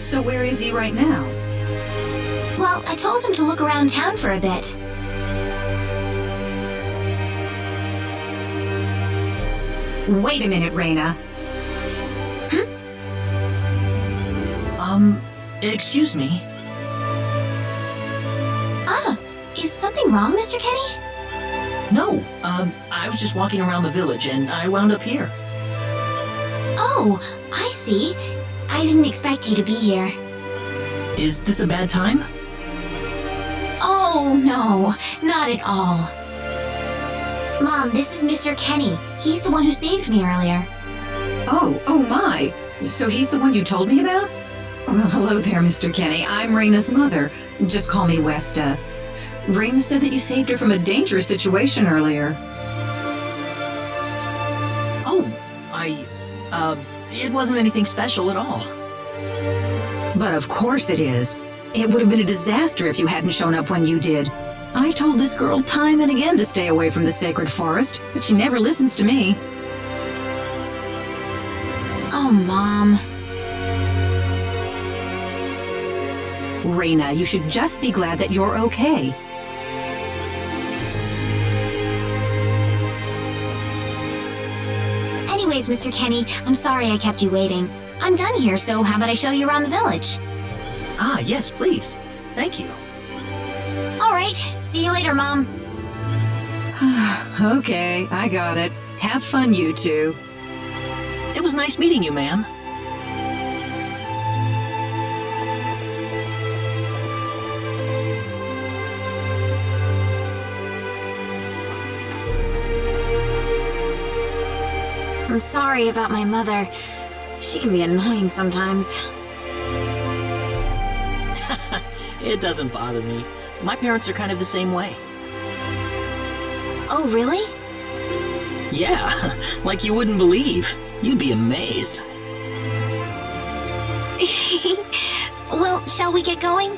So where is he right now? Well, I told him to look around town for a bit. Wait a minute, Reina. Excuse me. Ah, is something wrong, Mr. Kenny? No, I was just walking around the village and I wound up here. Oh, I see. I didn't expect you to be here. Is this a bad time? Oh, no, not at all. Mom, this is Mr. Kenny. He's the one who saved me earlier. Oh my. So he's the one you told me about? Well, hello there, Mr. Kenny. I'm Reina's mother. Just call me Westa. Reina said that you saved her from a dangerous situation earlier. Oh, it wasn't anything special at all. But of course it is. It would have been a disaster if you hadn't shown up when you did. I told this girl time and again to stay away from the sacred forest, but she never listens to me. Oh, Mom. Reina, you should just be glad that you're okay. Anyways, Mr. Kenny, I'm sorry I kept you waiting. I'm done here, so how about I show you around the village? Ah, yes, please. Thank you. All right, see you later, Mom. Okay, I got it. Have fun, you two. It was nice meeting you, ma'am. I'm sorry about my mother. She can be annoying sometimes. It doesn't bother me. My parents are kind of the same way. Oh, really? Yeah, like you wouldn't believe. You'd be amazed. Well, shall we get going?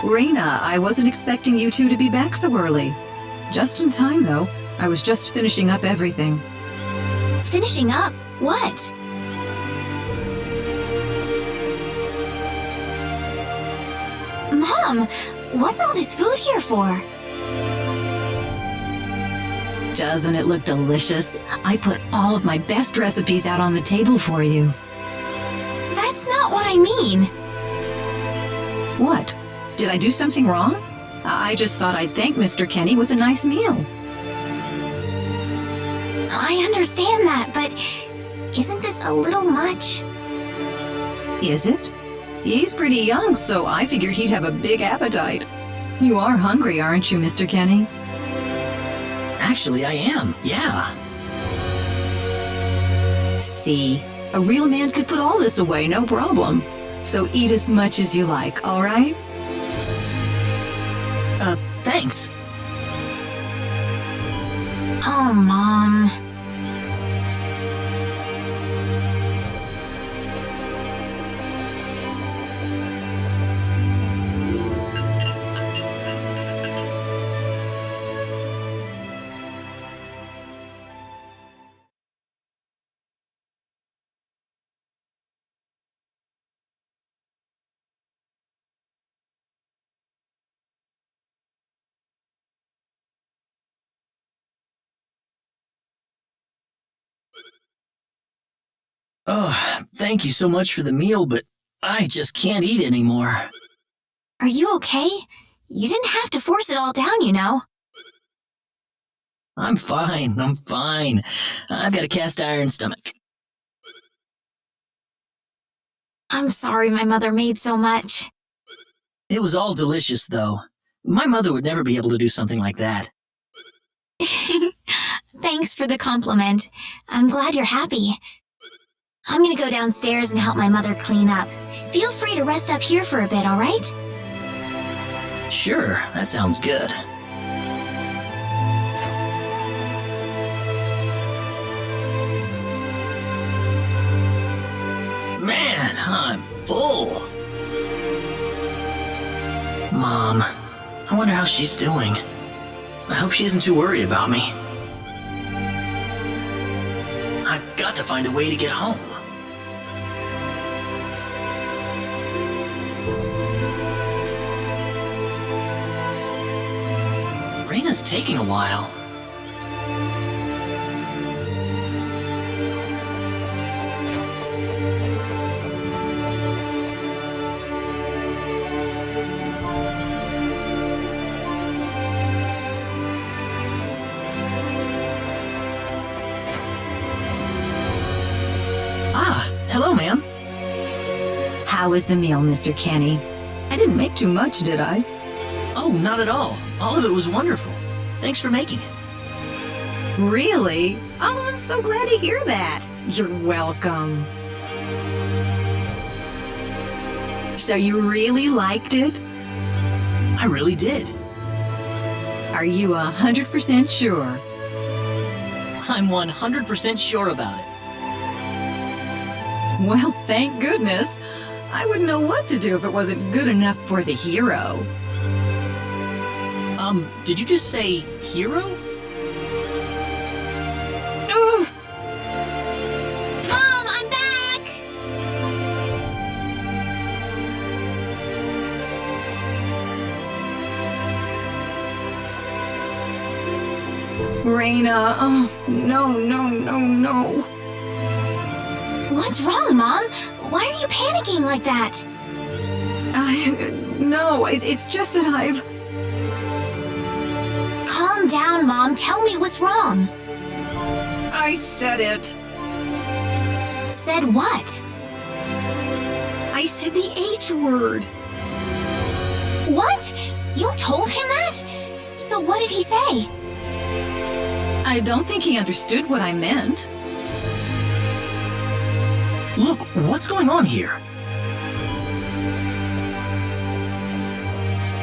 Raina, I wasn't expecting you two to be back so early. Just in time, though. I was just finishing up everything. Finishing up? What? Mom, what's all this food here for? Doesn't it look delicious? I put all of my best recipes out on the table for you. That's not what I mean. What? Did I do something wrong? I just thought I'd thank Mr. Kenny with a nice meal. I understand that, but isn't this a little much? Is it? He's pretty young, so I figured he'd have a big appetite. You are hungry, aren't you, Mr. Kenny? Actually, I am, yeah. See, a real man could put all this away, no problem. So eat as much as you like, all right? Thanks. Oh, Mom. Oh, thank you so much for the meal, but I just can't eat anymore. Are you okay? You didn't have to force it all down, you know. I'm fine. I've got a cast iron stomach. I'm sorry my mother made so much. It was all delicious, though. My mother would never be able to do something like that. Thanks for the compliment. I'm glad you're happy. I'm gonna go downstairs and help my mother clean up. Feel free to rest up here for a bit, all right? Sure, that sounds good. Man, I'm full. Mom, I wonder how she's doing. I hope she isn't too worried about me. I've got to find a way to get home. Raina's taking a while. Hello, ma'am. How was the meal, Mr. Kenny? I didn't make too much, did I? Oh, not at all. All of it was wonderful. Thanks for making it. Really? Oh, I'm so glad to hear that. You're welcome. So you really liked it? I really did. Are you 100% sure? I'm 100% sure about it. Well, thank goodness. I wouldn't know what to do if it wasn't good enough for the hero. Did you just say hero? Ugh. Mom, I'm back! Raina, oh, no. What's wrong, Mom? Why are you panicking like that? No, it's just that I've... Calm down, Mom. Tell me what's wrong. I said it. Said what? I said the H word. What? You told him that? So what did he say? I don't think he understood what I meant. Look, what's going on here?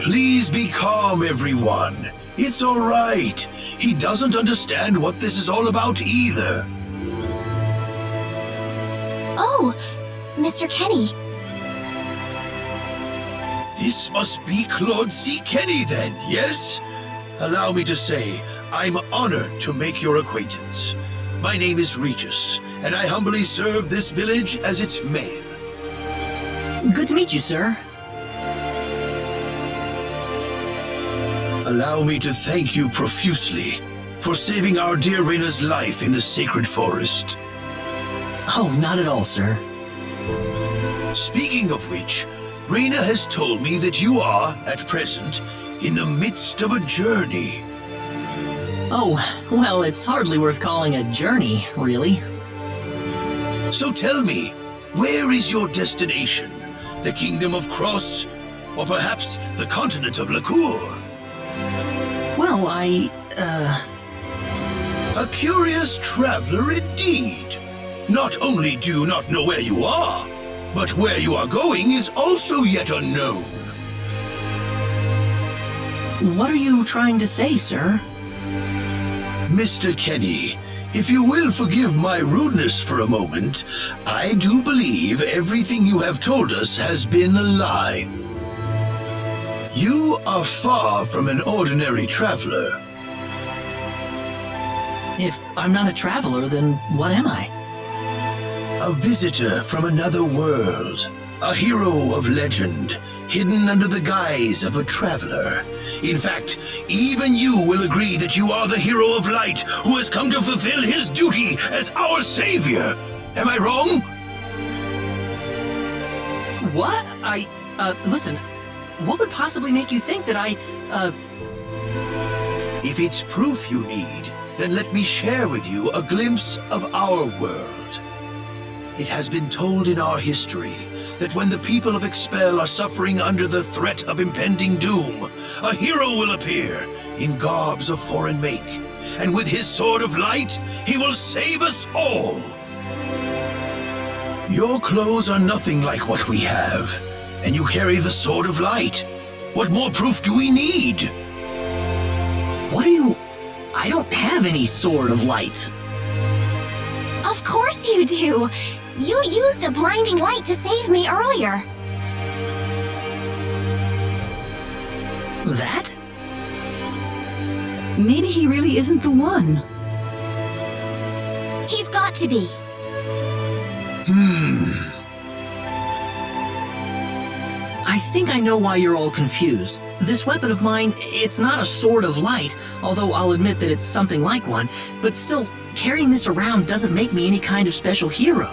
Please be calm, everyone. It's all right. He doesn't understand what this is all about either. Oh, Mr. Kenny. This must be Claude C. Kenny then, yes? Allow me to say, I'm honored to make your acquaintance. My name is Regis, and I humbly serve this village as its mayor. Good to meet you, sir. Allow me to thank you profusely for saving our dear Reina's life in the sacred forest. Oh, not at all, sir. Speaking of which, Reina has told me that you are, at present, in the midst of a journey. Oh, well, it's hardly worth calling a journey, really. So tell me, where is your destination? The Kingdom of Cross? Or perhaps the continent of Lacour? Well, A curious traveler indeed. Not only do you not know where you are, but where you are going is also yet unknown. What are you trying to say, sir? Mr. Kenny, if you will forgive my rudeness for a moment, I do believe everything you have told us has been a lie. You are far from an ordinary traveler. If I'm not a traveler, then what am I? A visitor from another world. A hero of legend, hidden under the guise of a traveler. In fact, even you will agree that you are the hero of light who has come to fulfill his duty as our savior. Am I wrong? What? Listen, what would possibly make you think that If it's proof you need, then let me share with you a glimpse of our world. It has been told in our history that when the people of Expel are suffering under the threat of impending doom, a hero will appear in garbs of foreign make, and with his sword of light, he will save us all. Your clothes are nothing like what we have, and you carry the sword of light. What more proof do we need? What are you... I don't have any sword of light. Of course you do! You used a blinding light to save me earlier. That? Maybe he really isn't the one. He's got to be. I think I know why you're all confused. This weapon of mine, it's not a sword of light, although I'll admit that it's something like one, but still, carrying this around doesn't make me any kind of special hero.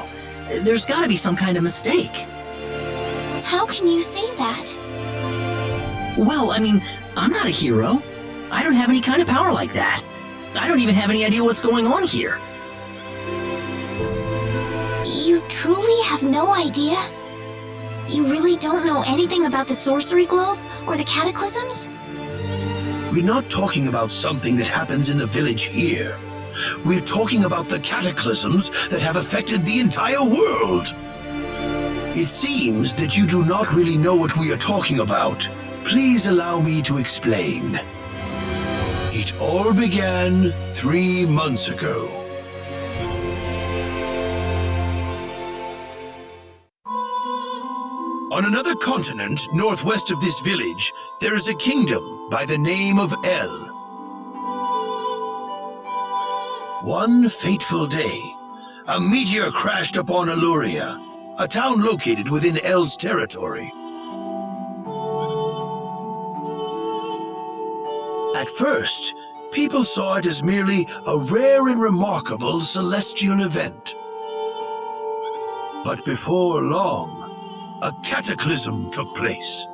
There's gotta be some kind of mistake. How can you say that? Well, I mean, I'm not a hero. I don't have any kind of power like that. I don't even have any idea what's going on here. You truly have no idea? You really don't know anything about the sorcery globe or the cataclysms? We're not talking about something that happens in the village here. We're talking about the cataclysms that have affected the entire world. It seems that you do not really know what we are talking about. Please allow me to explain. It all began 3 months ago. On another continent, northwest of this village, there is a kingdom by the name of El. One fateful day, a meteor crashed upon Arlia, a town located within El's territory. At first, people saw it as merely a rare and remarkable celestial event. But before long, a cataclysm took place.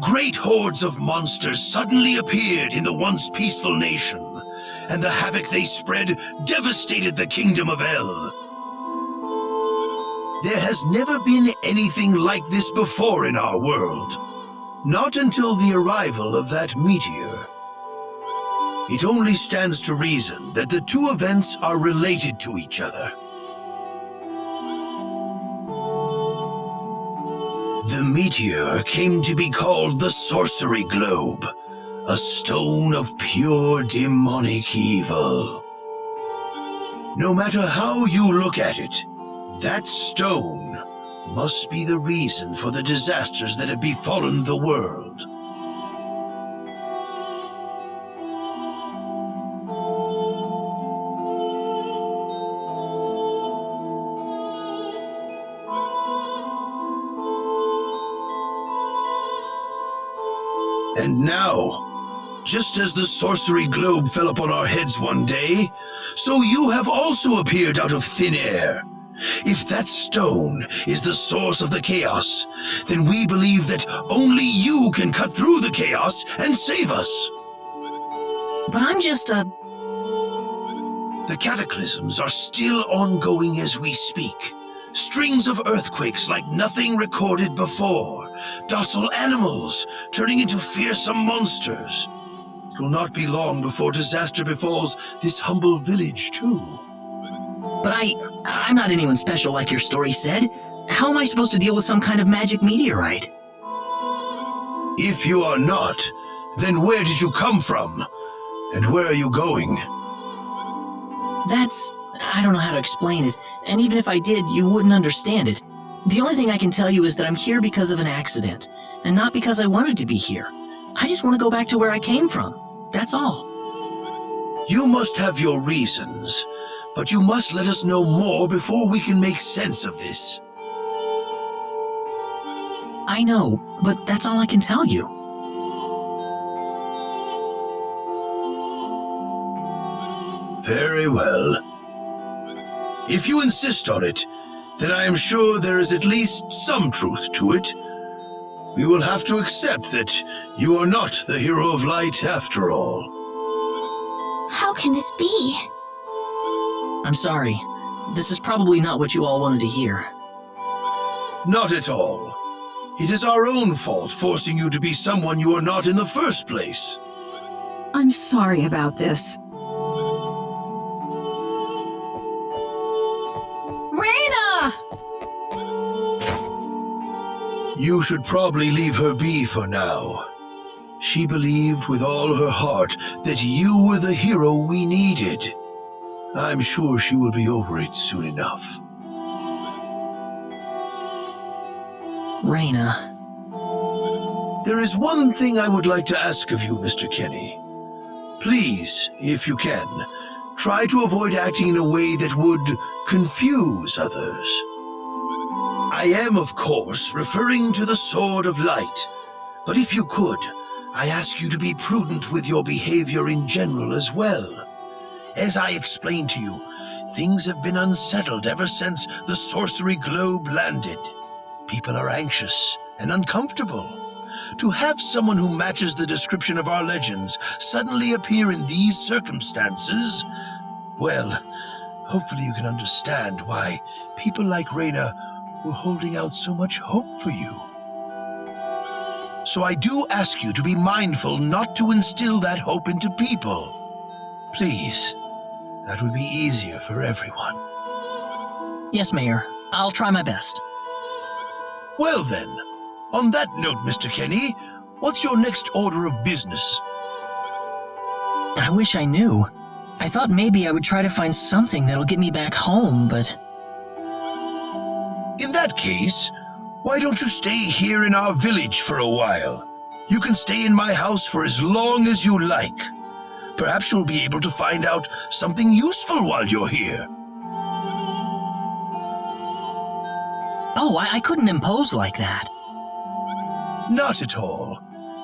Great hordes of monsters suddenly appeared in the once peaceful nation, and the havoc they spread devastated the kingdom of El. There has never been anything like this before in our world, not until the arrival of that meteor. It only stands to reason that the two events are related to each other. The meteor came to be called the Sorcery Globe, a stone of pure demonic evil. No matter how you look at it, that stone must be the reason for the disasters that have befallen the world. And now, just as the sorcery globe fell upon our heads one day, so you have also appeared out of thin air. If that stone is the source of the chaos, then we believe that only you can cut through the chaos and save us. But I'm just a... The cataclysms are still ongoing as we speak. Strings of earthquakes like nothing recorded before. Docile animals turning into fearsome monsters. It will not be long before disaster befalls this humble village, too. But I'm not anyone special like your story said. How am I supposed to deal with some kind of magic meteorite? If you are not, then where did you come from? And where are you going? I don't know how to explain it, and even if I did, you wouldn't understand it. The only thing I can tell you is that I'm here because of an accident, and not because I wanted to be here. I just want to go back to where I came from. That's all. You must have your reasons, but you must let us know more before we can make sense of this. I know, but that's all I can tell you. Very well. If you insist on it, then I am sure there is at least some truth to it. We will have to accept that you are not the hero of light after all. How can this be? I'm sorry. This is probably not what you all wanted to hear. Not at all. It is our own fault forcing you to be someone you are not in the first place. I'm sorry about this. You should probably leave her be for now. She believed with all her heart that you were the hero we needed. I'm sure she will be over it soon enough. Raina. There is one thing I would like to ask of you, Mr. Kenny. Please, if you can, try to avoid acting in a way that would confuse others. I am, of course, referring to the Sword of Light, but if you could, I ask you to be prudent with your behavior in general as well. As I explained to you, things have been unsettled ever since the sorcery globe landed. People are anxious and uncomfortable. To have someone who matches the description of our legends suddenly appear in these circumstances, well, hopefully you can understand why people like Raina were holding out so much hope for you. So I do ask you to be mindful not to instill that hope into people. Please, that would be easier for everyone. Yes, Mayor. I'll try my best. Well then, on that note, Mr. Kenny, what's your next order of business? I wish I knew. I thought maybe I would try to find something that'll get me back home, but... In that case, why don't you stay here in our village for a while? You can stay in my house for as long as you like. Perhaps you'll be able to find out something useful while you're here. Oh, I couldn't impose like that. Not at all.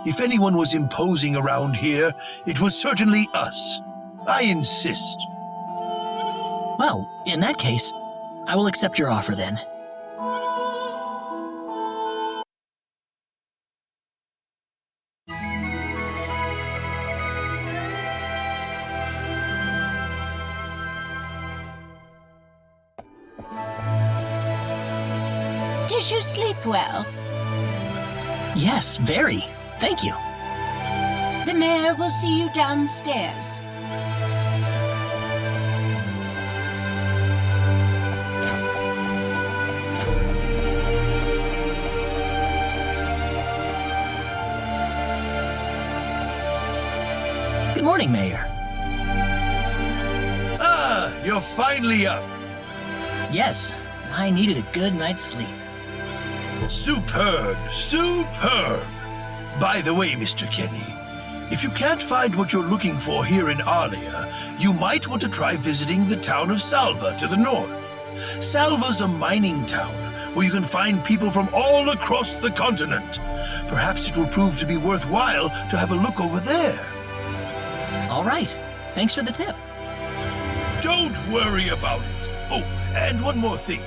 If anyone was imposing around here, it was certainly us. I insist. Well, in that case, I will accept your offer then. Did you sleep well? Yes, very. Thank you. The mayor will see you downstairs. Good morning, Mayor. Ah, you're finally up. Yes, I needed a good night's sleep. Superb, superb. By the way, Mr. Kenny, if you can't find what you're looking for here in Arlia, you might want to try visiting the town of Salva to the north. Salva's a mining town where you can find people from all across the continent. Perhaps it will prove to be worthwhile to have a look over there. All right, thanks for the tip. Don't worry about it. Oh, and one more thing.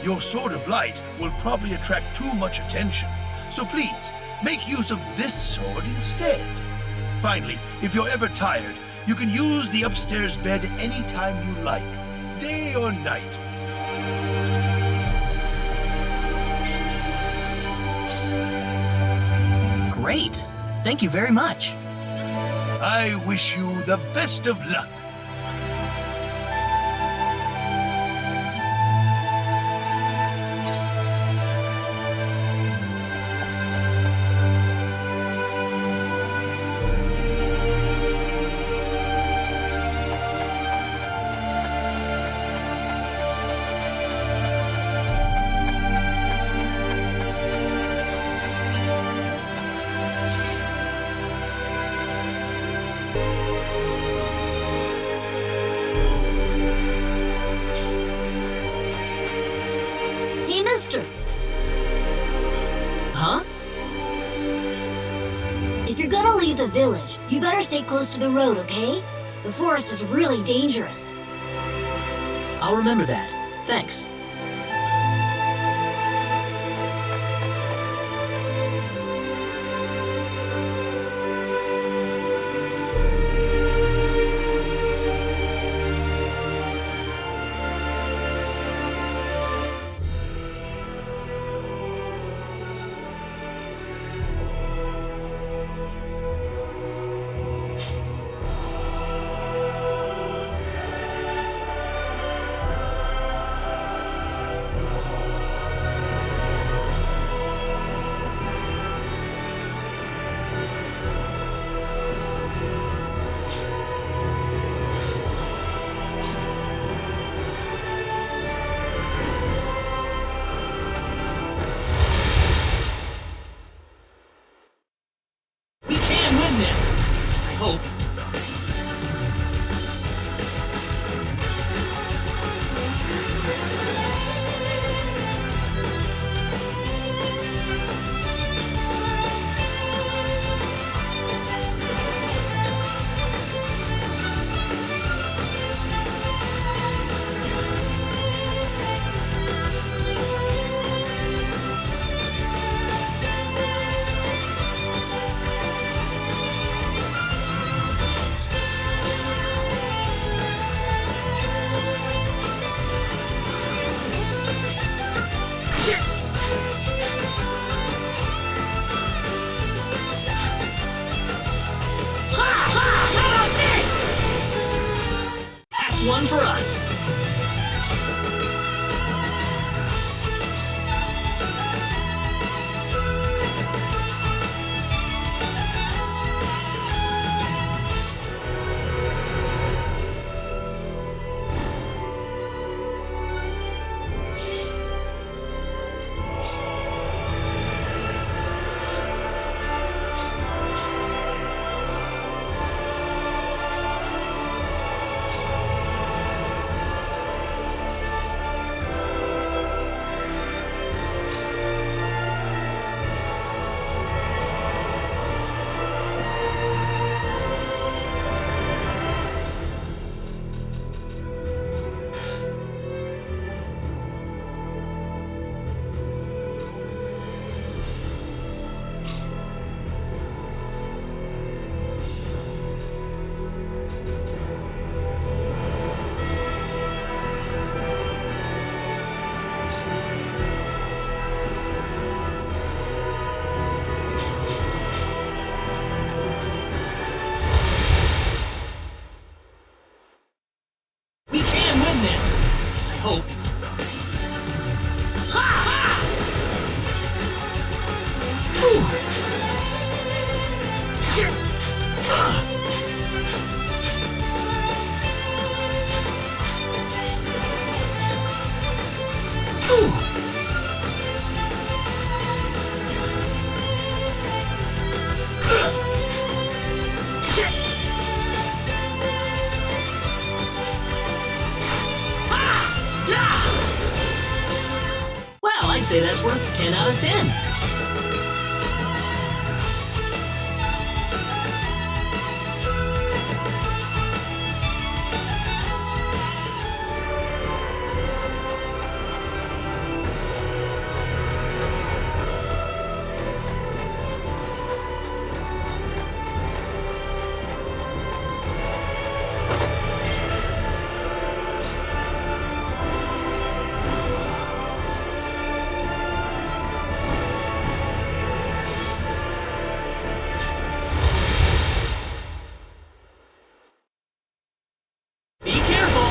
Your sword of light will probably attract too much attention, so please, make use of this sword instead. Finally, if you're ever tired, you can use the upstairs bed anytime you like, day or night. Great. Thank you very much. I wish you the best of luck. Hey, mister! Huh? If you're gonna leave the village, you better stay close to the road, okay? The forest is really dangerous. I'll remember that. Thanks. This, I hope. One for us. This, I hope. Ha ha! say that's worth 10 out of 10. Be careful!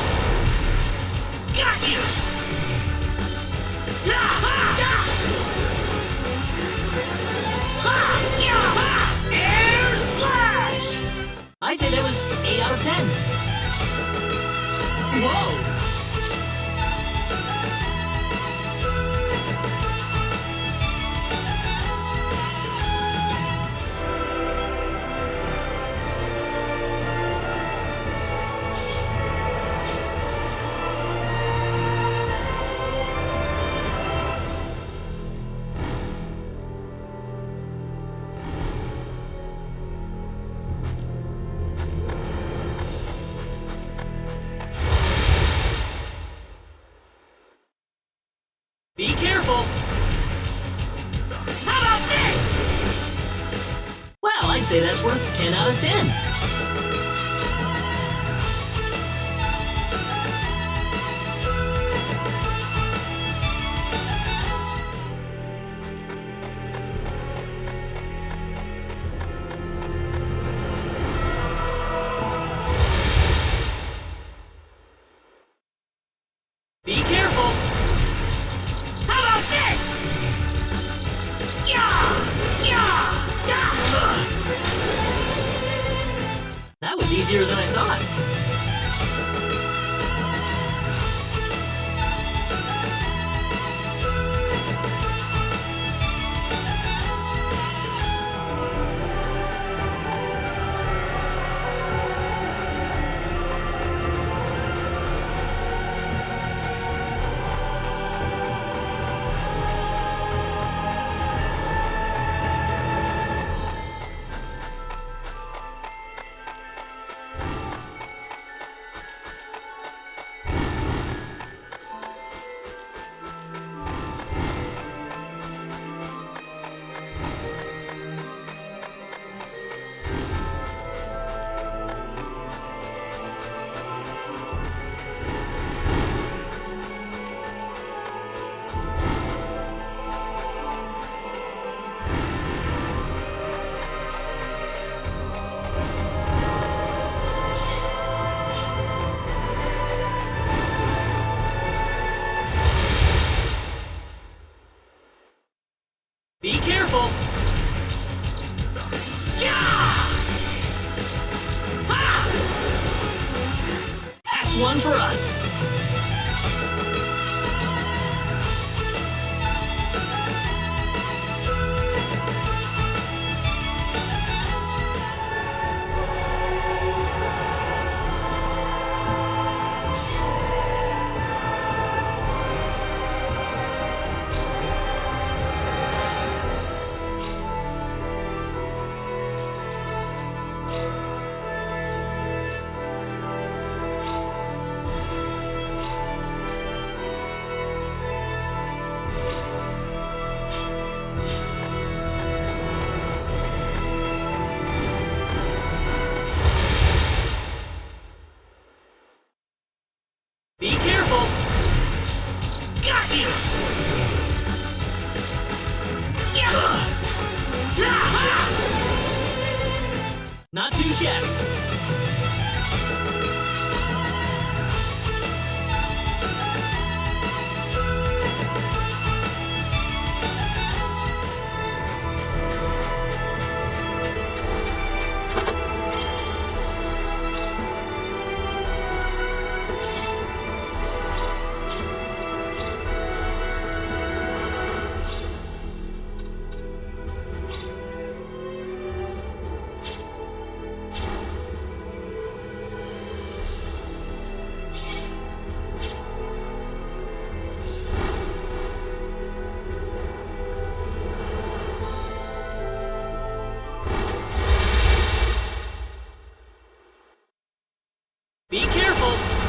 Got you! Air slash! I'd say that was 8 out of 10. Whoa! Be careful! How about this? Well, I'd say that's worth 10 out of 10. Be careful! How about this? That was easier than I thought. Be careful! That's one for us.